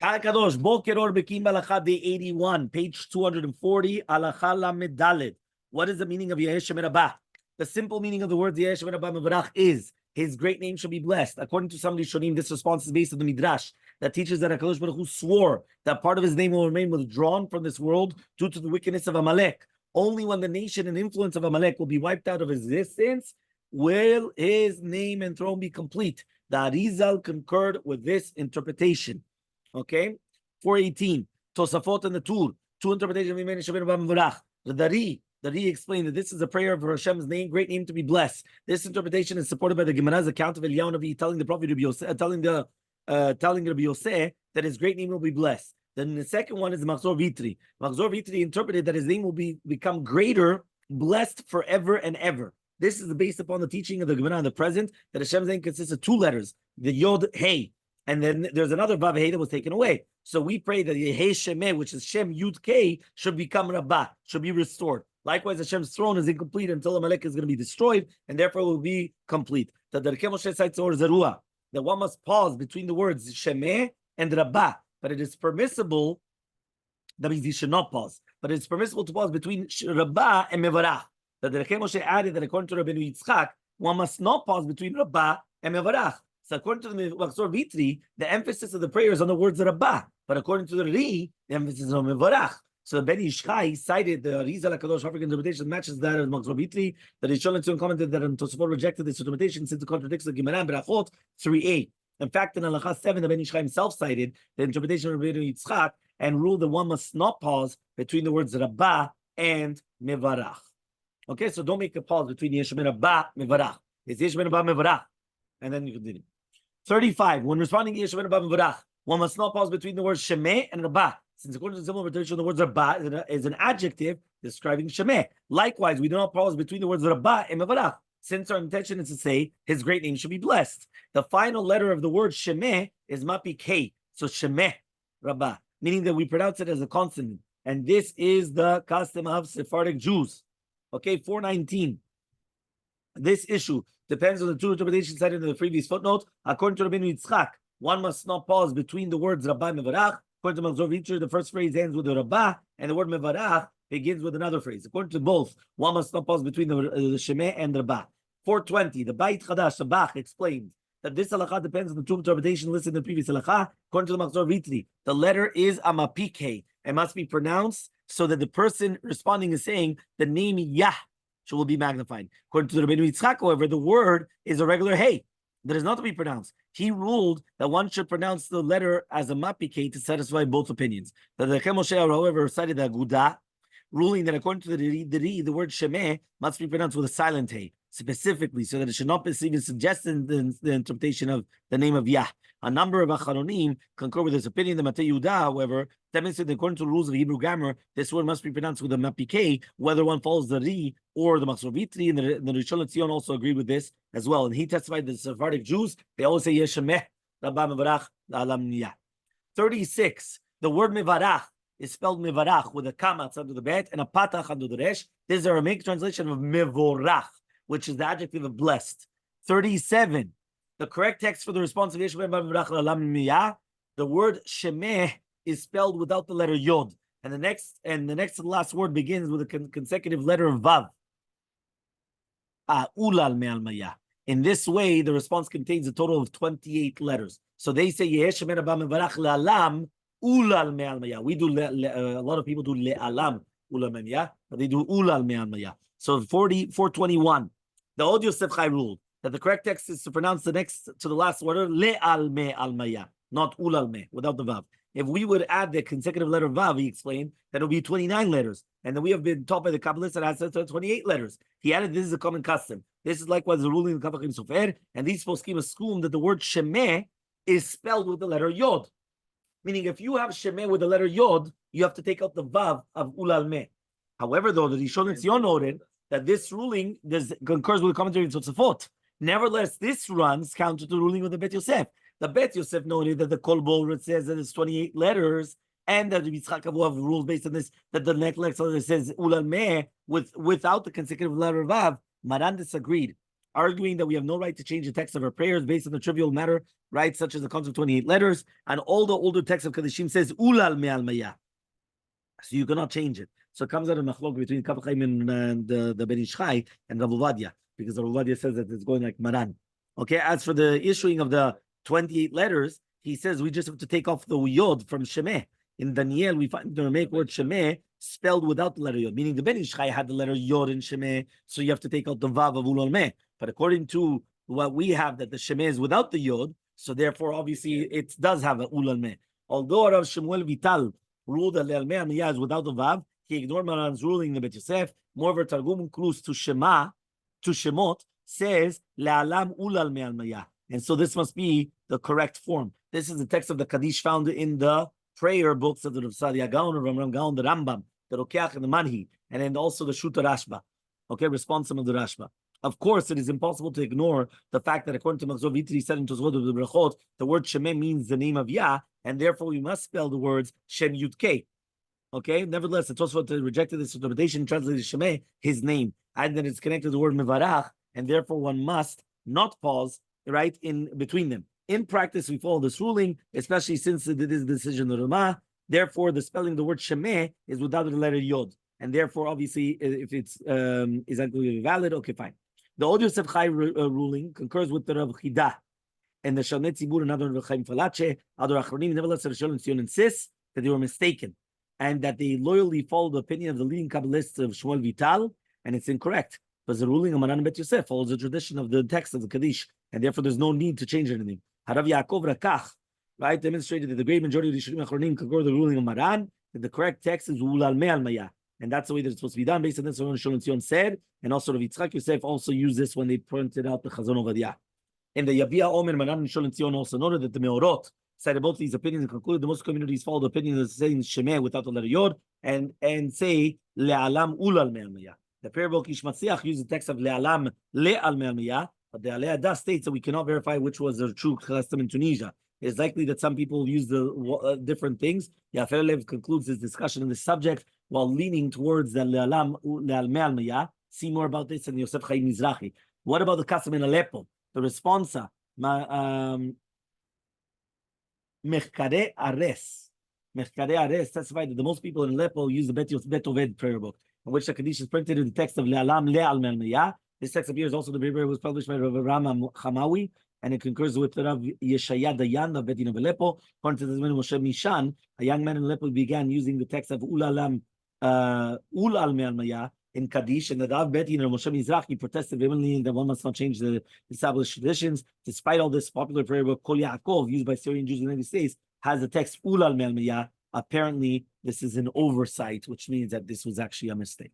Kadosh, Boker Or Bekiim Bahalacha, day 81, page 240, Halacha Lamed Daled. What is the meaning of Yehei Shemer Haba? The simple meaning of the word Yehei Shemer Haba Mevarach is his great name shall be blessed. According to some Rishonim, this response is based on the Midrash that teaches that HaKadosh Baruch Hu swore that part of his name will remain withdrawn from this world due to the wickedness of Amalek. Only when the nation and influence of Amalek will be wiped out of existence will his name and throne be complete. The Arizal concurred with this interpretation. Okay, 418. Tosafot and the Tur. Two interpretations of Yemei Shemer Haba Mevarach. The Ri explained that this is a prayer for Hashem's name, great name to be blessed. This interpretation is supported by the Gemara's account of Eliyahu Navi telling the prophet Rabbi Yosef, telling Rabbi Yosef that his great name will be blessed. Then the second one is Machzor Vitri. Machzor Vitri interpreted that his name will become greater, blessed forever and ever. This is based upon the teaching of the Gemara in the present that Hashem's name consists of two letters, the Yod Hey. And then there's another Vav Hey that was taken away. So we pray that Yehei Shemeh, which is Shem Yud Kei, should become Rabbah, should be restored. Likewise, Hashem's throne is incomplete until Amalek is going to be destroyed, and therefore will be complete. That one must pause between the words Shemeh and Rabbah, but it is permissible. That means he should not pause, but it's permissible to pause between Rabbah and Mevarach. That the Rebbe Moshe added that according to Rabbeinu Yitzchak, one must not pause between Rabbah and Mevarach. So according to the Machzor Vitri, the emphasis of the prayer is on the words Rabbah, but according to the Ri, the emphasis is on Mevarach. So Ben Ishchai cited the Arizal HaKadosh African interpretation matches that of Machzor Vitri. That Rishon LeZion commented that Tosafot rejected this interpretation since it contradicts the Gemara and Berachot 3a. In fact, in Halacha 7, the Ben Ishchai himself cited the interpretation of Rabbeinu Yitzchak and ruled that one must not pause between the words Rabbah and Mevarach. Okay, so don't make a pause between Yehei Shemer Haba Mevarach. It's Yehei Shemer Haba Mevarach, and then you continue. 35. When responding to Yehei Shemer Haba Mevarach, one must not pause between the words Shemeh and Rabbah, since according to the similar interpretation, the words Rabbah is an adjective describing Shemeh. Likewise, we do not pause between the words Rabbah and Mevarach, since our intention is to say his great name should be blessed. The final letter of the word Shemeh is Mapi K, so Shemeh Rabbah, meaning that we pronounce it as a consonant, and this is the custom of Sephardic Jews. Okay, 419. This issue depends on the two interpretations cited in the previous footnote. According to Rabbeinu Yitzchak, one must not pause between the words Rabbah and Mevarach. According to Machzor Vitri, the first phrase ends with the Rabbah, and the word Mevarach begins with another phrase. According to both, one must not pause between the Shemeh and Rabbah. 420. The Beit Chadash, the Bach, explains that this halacha depends on the two interpretations listed in the previous halacha. According to the Machzor Vitri, the letter is Amapike and must be pronounced so that the person responding is saying the name Yah will be magnified. According to the Rabbeinu Yitzchak, however, the word is a regular hey that is not to be pronounced. He ruled that one should pronounce the letter as a mapike to satisfy both opinions. The Rebbe Moshe, however, cited the Aguda, ruling that according to the word Shemeh must be pronounced with a silent hey, specifically, so that it should not be even suggested in the interpretation of the name of Yah. A number of Acharonim concur with this opinion. The Matei Yehuda, however, demonstrates that according to the rules of Hebrew grammar, this word must be pronounced with a mapike, whether one follows the Ri or the Machzor Vitri, and the Rishon LeZion also agreed with this as well. And he testified that the Sephardic Jews, they always say Yeshemeh, Rabbah Mevarach, Alam Niyah. 36. The word Mevarach is spelled Mevarach with a kamatz under the bet and a patach under the resh. This is a Aramaic translation of Mevorach, which is the adjective of blessed. 37. The correct text for the response of Yeshua Mevarach Alam Niyah, the word Shemeh is spelled without the letter Yod, and the next to the last word begins with a consecutive letter of Vav. Ulal me'almaya. In this way, the response contains a total of 28 letters. So they say Yehei Shemer Haba Mevarach La'alam Ulal me'almaya. We do a lot of people do Le'alam Ulal me'almaya, but they do Ulal me'almaya. So 421. The Od Yosef Chai ruled that the correct text is to pronounce the next to the last word Le'al me'almaya, not Ulal me, without the Vav. If we would add the consecutive letter Vav, he explained, that it would be 29 letters. And then we have been taught by the Kabbalists that it has 28 letters. He added, this is a common custom. This is likewise the ruling of Kavachim Sofer. And these poskim assume that the word Shemeh is spelled with the letter Yod. Meaning, if you have Shemeh with the letter Yod, you have to take out the Vav of Ulal Meh. However, though, the Rishon LeZion noted that this ruling concurs with the commentary in Tosafot. Nevertheless, this runs counter to the ruling of the Bet Yosef. The Bet Yosef noted that the Kol Bor says that it's 28 letters, and that the Yitzchak Avu have rules based on this, that the next letter says Ulal Meh without the consecutive letter Vav. Maran disagreed. arguing that we have no right to change the text of our prayers based on the trivial matter, right, such as the concept of 28 letters, and all the older text of Kaddishim says ulal me'al maya. So you cannot change it. So it comes out of machlok between Kaf Chaim and the Ben Ish Chai and Rav Ovadia, because Rav Ovadia says that it's going like Maran. Okay, as for the issuing of the 28 letters, he says we just have to take off the yod from Shemeh. In Daniel, we find the Aramaic word Shemeh spelled without the letter yod, meaning the Ben Ish Chai had the letter yod in Shemeh, so you have to take out the vav of ulal meh. But according to what we have, that the Shemeh is without the yod, so therefore obviously it does have a ulal meh. Although Rav Shemuel Vital ruled that Le'al Meh Almiyah is without the vav, he ignored Maran's ruling in the Bet Yosef. Moreover, Targum Klus to Shemot, says Le'alam Ulal Meh Almiyah. And so this must be the correct form. This is the text of the Kaddish found in the prayer books of the Rav Sadia Gaon, Ram Gaon, the Rambam, the Rokeach, and the Manhi, and then also the Shuta Rashba. Okay, responsum of the Rashba. Of course, it is impossible to ignore the fact that according to Machzor Vitri said in Tozvot of the Brachot, the word Shemeh means the name of Yah, and therefore we must spell the words Shem Yud Kei. Okay, nevertheless, the Tosfot rejected this interpretation, translated Shemeh, his name, and then it's connected to the word Mevarach, and therefore one must not pause right in between them. In practice, we follow this ruling, especially since it is the decision of the Ramah. Therefore, the spelling of the word Shemeh is without the letter Yod, and therefore, obviously, if it's is that going to be valid? Okay, fine. The Od Yosef Chai ruling concurs with the Rav Chidah and the Shalmet Tzibur and other Rav Chaim Falache, other Achronim. Nevertheless, the Shalom Tzion insists that they were mistaken and that they loyally followed the opinion of the leading Kabbalists of Shmuel Vital, and it's incorrect. Because the ruling of Maran Bet Yosef follows the tradition of the text of the Kaddish, and therefore there's no need to change anything. Harav Yaakov Rakach, right, demonstrated that the great majority of the Rishonim Achronim concur with the ruling of Maran, that the correct text is Ulal Me'al Maya. And that's the way that it's supposed to be done, based on this, what Shalom Tzion said, and also Rav Yitzchak Yosef also used this when they pointed out the Chazon Ovadia. And the Yabia Omer, Maran and Shalom Tzion also noted that the Meorot cited both these opinions and concluded the most communities follow the opinion of saying Shemeh without the letter Yod, and say Le'alam Ulal Me'al Maya. The prayer book Ish Matziach used the text of Le'alam Le'al Me'al Maya, but the Alei Adas states that we cannot verify which was the true custom in Tunisia. It's likely that some people use the different things. Yafer Lev concludes his discussion on this subject while leaning towards the Le'alam Me'al Maya. See more about this in Yosef Chaim Mizrahi. What about the custom in Aleppo? The responsa, Mechkare Ares. Mechkare Ares testified that the most people in Aleppo use the Bet Oved prayer book, in which the Kaddish is printed in the text of Le'alam Le'al Me'al Maya. This text appears also in the paper was published by Rav Rama Hamawi, and it concurs with Rav Yeshaya Dayan of Bet Din of Aleppo. According to the Zman Moshe Mishan, a young man in Aleppo began using the text of Ulal Me'al Maya in Kaddish, and the Rav Bet Din of Moshe Mizrahi protested vehemently that one must not change the established traditions. Despite all this, popular prayer book Kol Yaakov, used by Syrian Jews in the United States, has the text Ulal Me'al Maya. Apparently, this is an oversight, which means that this was actually a mistake.